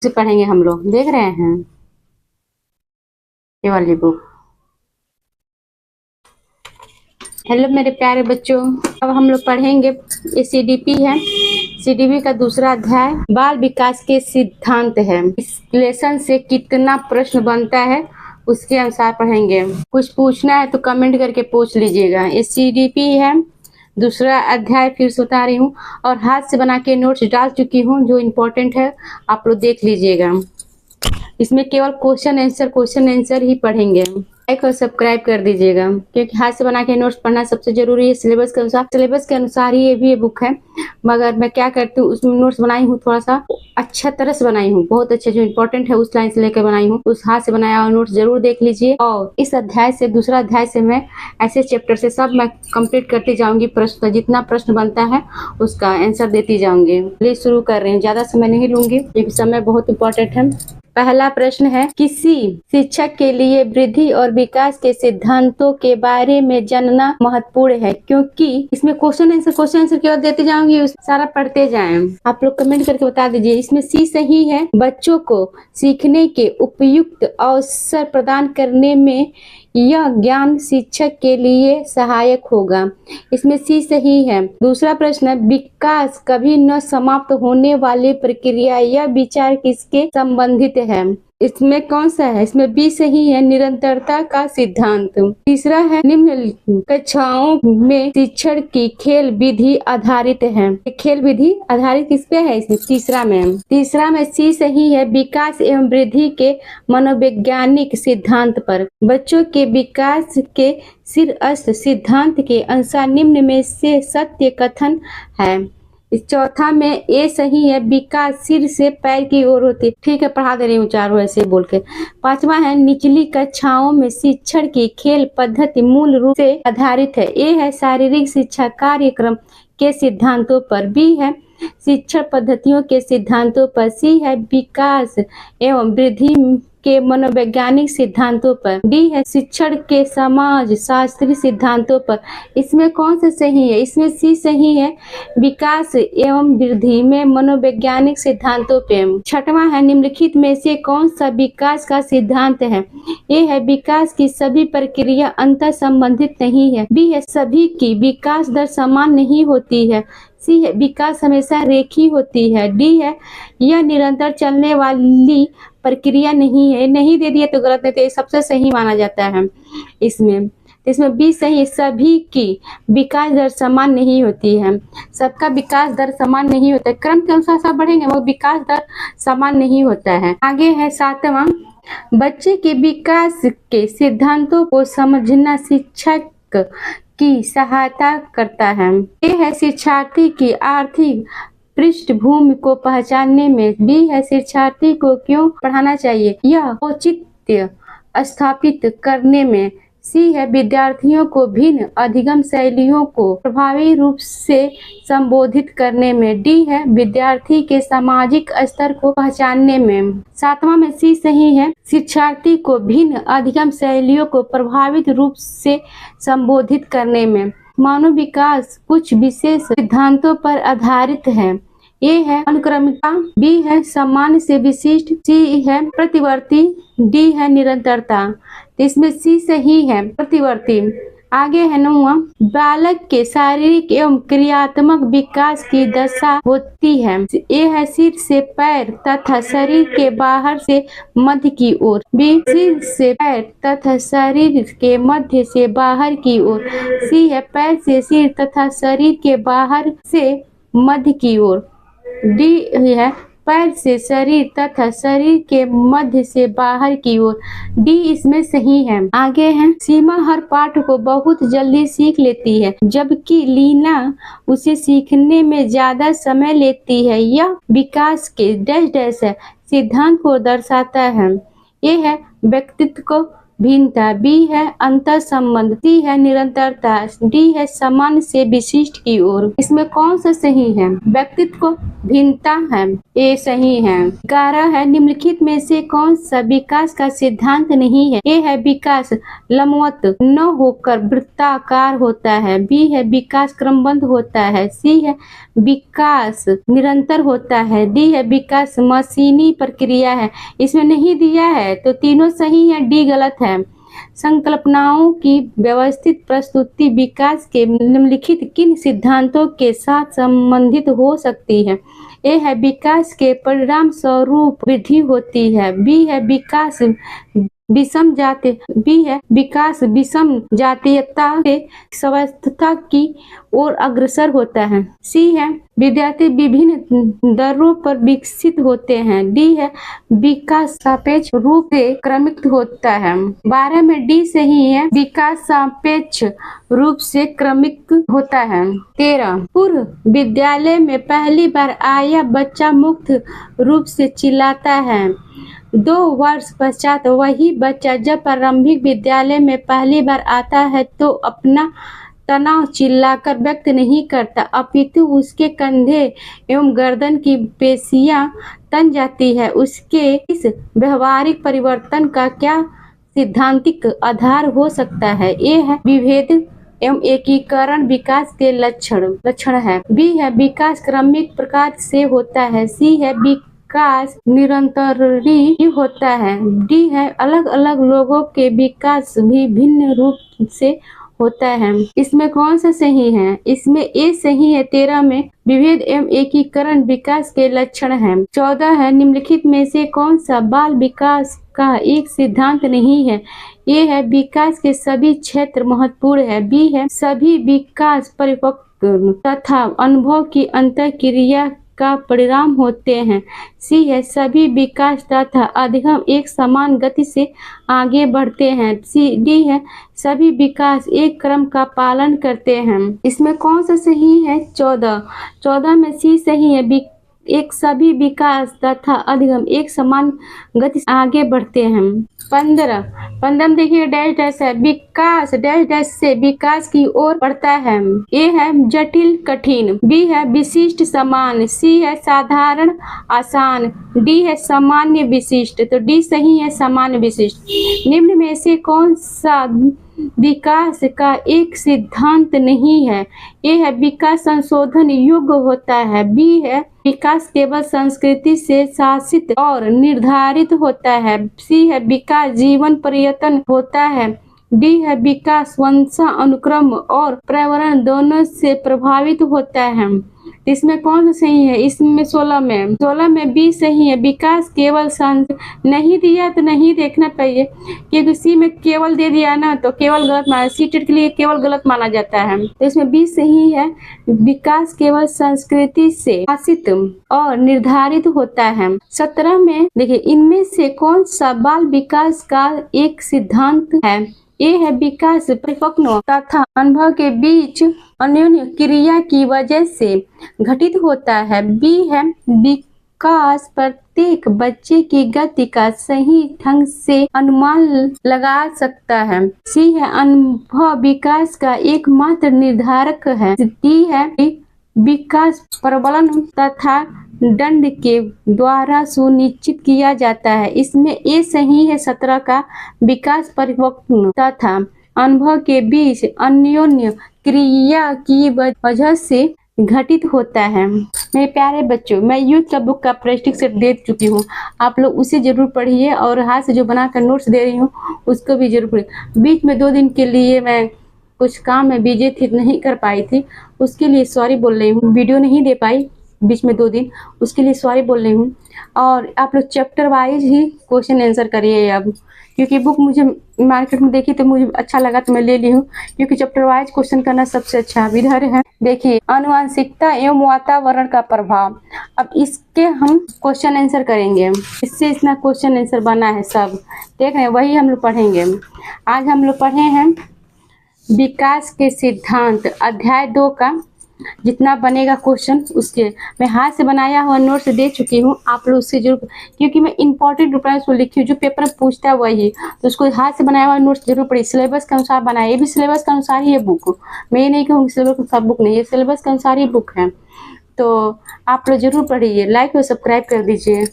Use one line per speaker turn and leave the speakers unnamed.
से पढ़ेंगे हम लोग, देख रहे हैं ये वाली बुक। हेलो मेरे प्यारे बच्चों, अब हम लोग पढ़ेंगे, ये सीडीपी है। सीडीपी का दूसरा अध्याय बाल विकास के सिद्धांत है। इस लेसन से कितना प्रश्न बनता है उसके अनुसार पढ़ेंगे। कुछ पूछना है तो कमेंट करके पूछ लीजिएगा। ये सीडीपी है, दूसरा अध्याय फिर से बता रही हूँ, और हाथ से बना के नोट्स डाल चुकी हूँ जो इम्पोर्टेंट है, आप लोग देख लीजिएगा। इसमें केवल क्वेश्चन आंसर ही पढ़ेंगे। लाइक और सब्सक्राइब कर दीजिएगा, क्योंकि हाथ से बना के नोट्स पढ़ना सबसे जरूरी है। सिलेबस के अनुसार ही ये भी बुक है, मगर मैं क्या करती हूँ, उसमें नोट्स बनाई हूँ, थोड़ा सा अच्छा तरह से बनाई हूँ, बहुत अच्छे जो इंपॉर्टेंट है उस लाइन से लेकर बनाई हूँ। उस हाथ से बनाया हुआ नोट्स जरूर देख लीजिए। और इस अध्याय से, दूसरा अध्याय से मैं ऐसे चैप्टर से सब मैं कंप्लीट करती जाऊंगी। प्रश्न जितना प्रश्न बनता है उसका आंसर देती जाऊंगी। प्लीज शुरू कर रहे हैं, ज्यादा समय नहीं लूंगी क्योंकि समय बहुत इंपॉर्टेंट है। पहला प्रश्न है, किसी शिक्षक के लिए वृद्धि और विकास के सिद्धांतों के बारे में जानना महत्वपूर्ण है, क्योंकि इसमें क्वेश्चन आंसर केवल देते जाऊंगी, सारा पढ़ते जाएं। आप लोग कमेंट करके बता दीजिए। इसमें सी सही है, बच्चों को सीखने के उपयुक्त अवसर प्रदान करने में यह ज्ञान शिक्षक के लिए सहायक होगा। इसमें सी सही है। दूसरा प्रश्न, विकास कभी न समाप्त होने वाली प्रक्रिया, यह विचार किसके संबंधित है? इसमें कौन सा है? इसमें बी सही है, निरंतरता का सिद्धांत। तीसरा है, निम्न कक्षाओं में शिक्षण की खेल विधि आधारित है। खेल विधि आधारित किस पे है? इसमें तीसरा में सी सही है, विकास एवं वृद्धि के मनोवैज्ञानिक सिद्धांत पर। बच्चों के विकास के शीर्षस्थ सिद्धांत के अनुसार निम्न में से सत्य कथन है। इस चौथा में ए सही है, विकास सिर से पैर की ओर होती। ठीक है, पढ़ा दे रही हूँ चारों ऐसे बोल के। पांचवा है, निचली कक्षाओं में शिक्षण की खेल पद्धति मूल रूप से आधारित है। ए है, शारीरिक शिक्षा कार्यक्रम के सिद्धांतों पर। बी है, शिक्षण पद्धतियों के सिद्धांतों पर। सी है, विकास एवं वृद्धि के मनोवैज्ञानिक सिद्धांतों पर। डी है, शिक्षण के समाज शास्त्रीय सिद्धांतों पर। इसमें कौन सा सही है? इसमें सी सही है, विकास एवं वृद्धि में मनोवैज्ञानिक सिद्धांतों पे। छठवां है, निम्नलिखित में से कौन सा विकास का सिद्धांत है? ए है, विकास की सभी प्रक्रिया अंतर संबंधित नहीं है। बी है, सभी की विकास दर समान नहीं होती है। सी है, विकास हमेशा रेखीय होती है। डी है, यह निरंतर चलने वाली प्रक्रिया नहीं है। नहीं दे दिया तो गलत, नहीं तो सबसे सही माना जाता है। इसमें बी सही, सभी की विकास दर समान नहीं होती है। सबका विकास दर समान नहीं होता है, क्रम के अनुसार सब बढ़ेंगे वो विकास दर समान नहीं होता है। आगे है सातवां, बच्चे के विकास के सिद्धांतों को समझना शिक्षक की सहायता करता है। ये है, शिक्षार्थी की आर्थिक पृष्ठभूमि को पहचानने में। बी है, शिक्षार्थी को क्यों पढ़ाना चाहिए, यह औचित्य स्थापित करने में। सी है, विद्यार्थियों को भिन्न अधिगम शैलियों को प्रभावी रूप से संबोधित करने में। डी है, विद्यार्थी के सामाजिक स्तर को पहचानने में। सातवां में सी सही है, शिक्षार्थी को भिन्न अधिगम शैलियों को प्रभावित रूप से संबोधित करने में। मानव विकास कुछ विशेष सिद्धांतों पर आधारित है। ए है, अनुक्रमिकता। बी है, सामान्य से विशिष्ट। सी है, प्रतिवर्ती। डी है, निरंतरता। तो इसमें सी सही है, प्रतिवर्ती। आगे है नौवां, बालक के शारीरिक एवं क्रियात्मक विकास की दशा होती है। ए है, सिर से पैर तथा शरीर के बाहर से मध्य की ओर। बी, सिर से पैर तथा शरीर के मध्य से बाहर की ओर। सी है, पैर से सिर तथा शरीर के बाहर से मध्य की ओर। डी है, पैर से शरीर तथा शरीर के मध्य से बाहर की ओर। डी इसमें सही है। आगे है, सीमा हर पाठ को बहुत जल्दी सीख लेती है, जबकि लीना उसे सीखने में ज्यादा समय लेती है। यह विकास के डैश डैश है सिद्धांत को दर्शाता है। ये है, व्यक्तित्व को भिन्नता, बी है अंतर संबंध, सी है निरंतरता, डी है सामान्य से विशिष्ट की ओर। इसमें कौन सा सही है? व्यक्तित्व को भिन्नता है, ए सही है। 11 है निम्नलिखित में से कौन सा विकास का सिद्धांत नहीं है? ए है विकास लंबवत न होकर वृत्ताकार होता है, बी है विकास क्रमबद्ध होता है, सी है विकास निरंतर होता है, डी है विकास मशीनी प्रक्रिया है। इसमें नहीं दिया है तो तीनों सही है, डी गलत है। संकल्पनाओं की व्यवस्थित प्रस्तुति विकास के निम्नलिखित किन सिद्धांतों के साथ संबंधित हो सकती है? ए है विकास के परिणाम स्वरूप वृद्धि होती है, बी है विकास विषम जातीयता से स्वायत्तता की ओर अग्रसर होता है, सी है विद्यार्थी विभिन्न दरों पर विकसित होते हैं, डी है विकास सापेक्ष रूप से क्रमिक होता है। 12 में डी सही है, विकास सापेक्ष रूप से क्रमिक होता है। 13 पूर्व विद्यालय में पहली बार आया बच्चा मुक्त रूप से चिल्लाता है, 2 वर्ष पश्चात वही बच्चा जब प्रारंभिक विद्यालय में पहली बार आता है तो अपना तनाव चिल्लाकर व्यक्त नहीं करता, अपितु उसके कंधे एवं गर्दन की पेशियां तन जाती है। उसके इस व्यवहारिक परिवर्तन का क्या सिद्धांतिक आधार हो सकता है? ए है विभेद एवं एकीकरण विकास के लक्षण है, बी है विकास क्रमिक प्रकार से होता है, सी है विकास निरंतरी होता है, डी है अलग अलग लोगों के विकास भी भिन्न रूप से होता है। इसमें कौन सा सही है? इसमें ए सही है। 13 में विभेद एवं एकीकरण विकास के लक्षण है। 14 है निम्नलिखित में से कौन सा बाल विकास का एक सिद्धांत नहीं है? ए है विकास के सभी क्षेत्र महत्वपूर्ण है, बी है सभी विकास परिपक्व तथा अनुभव की अंतःक्रिया का परिणाम होते हैं, सी है सभी विकास तथा अधिगम एक समान गति से आगे बढ़ते हैं, सी डी है सभी विकास एक क्रम का पालन करते हैं। इसमें कौन सा सही है? 14 में सी सही है, एक सभी विकास तथा अधिगम एक समान गति से आगे बढ़ते हैं। 15 में देखिए डैश डैश है, विकास डैश डैश से विकास की ओर बढ़ता है। ए है जटिल कठिन, बी है विशिष्ट समान, सी है साधारण आसान, डी है सामान्य विशिष्ट। तो डी सही है सामान्य विशिष्ट। निम्न में से कौन सा विकास का एक सिद्धांत नहीं है? ए है विकास संशोधन योग्य होता है, बी है विकास केवल संस्कृति से शासित और निर्धारित होता है, सी है विकास जीवन पर्यटन होता है, डी है विकास वंशानुक्रम और पर्यावरण दोनों से प्रभावित होता है। इसमें कौन सा सही है? इसमें 16 में बी सही है, विकास केवल नहीं दिया तो नहीं देखना चाहिए, क्योंकि सी में केवल दे दिया ना तो केवल गलत माना, सी टेट के लिए केवल गलत माना जाता है। तो इसमें बी सही है, विकास केवल संस्कृति से शासित और निर्धारित होता है। 17 में देखिए इनमें से कौन सा बाल विकास का एक सिद्धांत है? ए है विकास परिपक्व तथा अनुभव के बीच अन्योन्य क्रिया की वजह से घटित होता है, बी है विकास प्रत्येक बच्चे की गति का सही ढंग से अनुमान लगा सकता है, सी है अनुभव विकास का एकमात्र निर्धारक है, डी है विकास प्रबलन तथा दंड के द्वारा सुनिश्चित किया जाता है। इसमें ए सही है 17 का, विकास परिपक्व तथा अनुभव के बीच अन्योन्य क्रिया की वजह से घटित होता है। मेरे प्यारे बच्चों, मैं यूथ क्लब बुक का प्रैक्टिस सेट दे चुकी हूँ, आप लोग उसे जरूर पढ़िए और हाथ से जो बनाकर नोट्स दे रही हूँ उसको भी जरूर पढ़िए। बीच में 2 दिन के लिए मैं कुछ काम में बिजी थी, नहीं कर पाई थी, उसके लिए सॉरी बोल रही हूँ। वीडियो नहीं दे पाई बीच में 2 दिन, उसके लिए सॉरी बोल रही हूँ। और आप लोग चैप्टर वाइज ही क्वेश्चन आंसर करिए अब, क्योंकि बुक मुझे मार्केट में देखी तो मुझे अच्छा लगा तो मैं ले ली हूँ, क्योंकि चैप्टर वाइज क्वेश्चन करना सबसे अच्छा। इधर है देखिए आनुवंशिकता एवं वातावरण का प्रभाव। अब इसके हम क्वेश्चन आंसर करेंगे, इससे इतना क्वेश्चन आंसर बना है सब, देख रहे हैं, वही हम लोग पढ़ेंगे। आज हम लोग पढ़े हैं विकास के सिद्धांत अध्याय 2 का जितना बनेगा क्वेश्चन उसके मैं हाथ से बनाया हुआ नोट्स दे चुकी हूँ, आप लोग उससे जरूर, क्योंकि मैं इंपॉर्टेंट रिप्लाई उसको लिखी हूँ, जो पेपर में पूछता है वही, तो उसको हाथ से बनाया हुआ नोट्स जरूर पढ़िए, सिलेबस के अनुसार बनाए, ये भी सिलेबस के अनुसार ही है बुक, मैं ये नहीं कहूँगी सिलेबस के अनुसार बुक नहीं, ये सिलेबस के अनुसार ही बुक है, तो आप लोग जरूर पढ़िए, लाइक और सब्सक्राइब कर दीजिए।